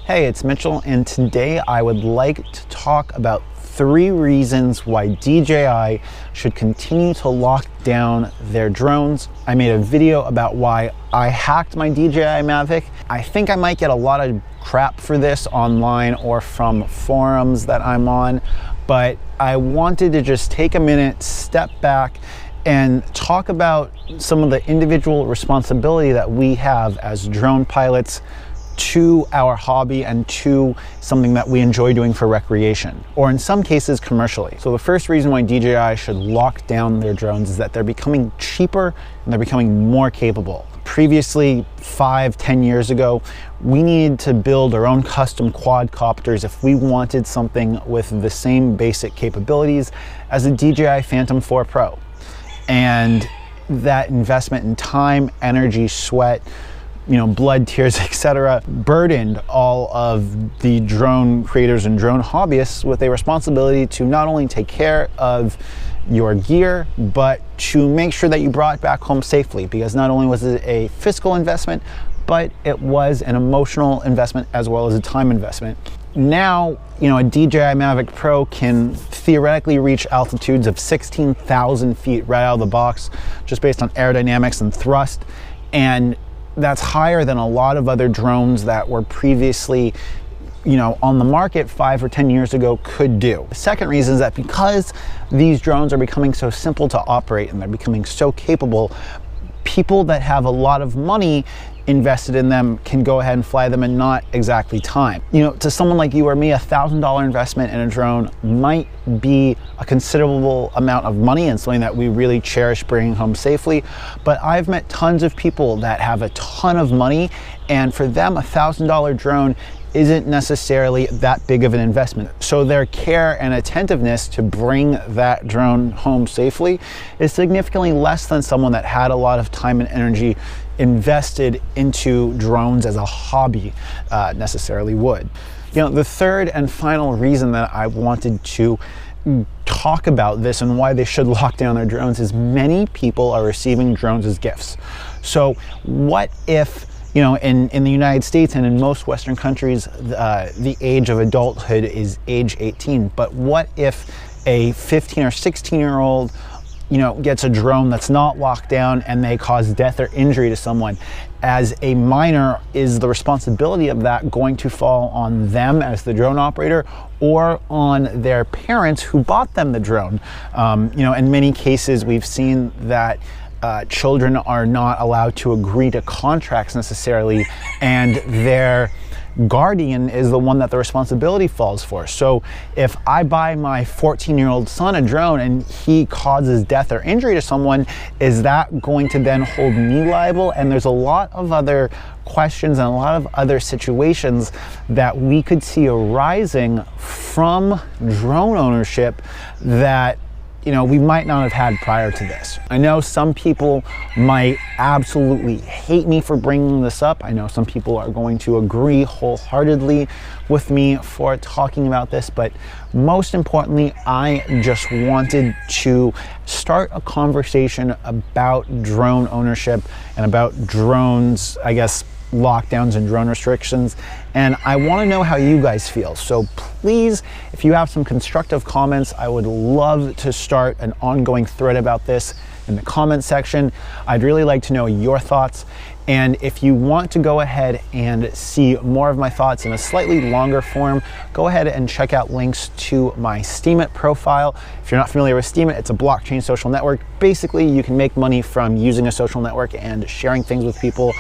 Hey, it's Mitchell, and today I would like to talk about 3 reasons why DJI should continue to lock down their drones. I made a video about why I hacked my DJI Mavic. I think I might get a lot of crap for this online or from forums that I'm on, but I wanted to just take a minute, step back, and talk about some of the individual responsibility that we have as drone pilots to our hobby and to something that we enjoy doing for recreation, or in some cases commercially. So the first reason why DJI should lock down their drones is that they're becoming cheaper and they're becoming more capable. Previously, 5-10 years ago, we needed to build our own custom quadcopters if we wanted something with the same basic capabilities as a DJI Phantom 4 Pro. And that investment in time, energy, sweat, blood, tears, etc., burdened all of the drone creators and drone hobbyists with a responsibility to not only take care of your gear, but to make sure that you brought it back home safely, because not only was it a fiscal investment, but it was an emotional investment as well as a time investment. Now, a DJI Mavic Pro can theoretically reach altitudes of 16,000 feet right out of the box, just based on aerodynamics and thrust, and that's higher than a lot of other drones that were previously, on the market 5 or 10 years ago could do. The second reason is that because these drones are becoming so simple to operate and they're becoming so capable, people that have a lot of money invested in them can go ahead and fly them in not exactly time. To someone like you or me, $1,000 investment in a drone might be a considerable amount of money and something that we really cherish bringing home safely. But I've met tons of people that have a ton of money, and for them, $1,000 drone isn't necessarily that big of an investment. So their care and attentiveness to bring that drone home safely is significantly less than someone that had a lot of time and energy invested into drones as a hobby necessarily would. The third and final reason that I wanted to talk about this and why they should lock down their drones is many people are receiving drones as gifts. So what if, in the United States and in most Western countries, the age of adulthood is age 18, but what if a 15 or 16-year-old gets a drone that's not locked down and they cause death or injury to someone? As a minor, is the responsibility of that going to fall on them as the drone operator or on their parents who bought them the drone? In many cases, we've seen that children are not allowed to agree to contracts necessarily, and their guardian is the one that the responsibility falls for. So if I buy my 14-year-old son a drone and he causes death or injury to someone, is that going to then hold me liable? And there's a lot of other questions and a lot of other situations that we could see arising from drone ownership that we might not have had prior to this. I know some people might absolutely hate me for bringing this up. I know some people are going to agree wholeheartedly with me for talking about this, but most importantly, I just wanted to start a conversation about drone ownership and about drones, lockdowns and drone restrictions, and I want to know how you guys feel. So please, if you have some constructive comments, I would love to start an ongoing thread about this in the comment section. I'd really like to know your thoughts, and if you want to go ahead and see more of my thoughts in a slightly longer form, go ahead and check out links to my STEEMIT profile. If you're not familiar with STEEMIT, it's a blockchain social network. Basically, you can make money from using a social network and sharing things with people.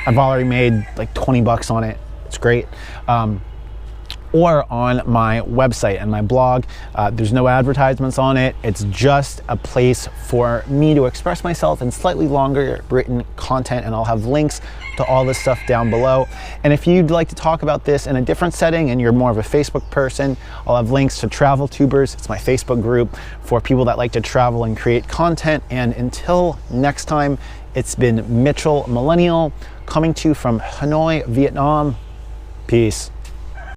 I've already made like 20 bucks on it. It's great. Or on my website and my blog. There's no advertisements on it. It's just a place for me to express myself in slightly longer written content, and I'll have links to all this stuff down below. And if you'd like to talk about this in a different setting and you're more of a Facebook person, I'll have links to Travel Tubers. It's my Facebook group for people that like to travel and create content. And until next time, it's been Mitchell Millennial, coming to you from Hanoi, Vietnam. Peace.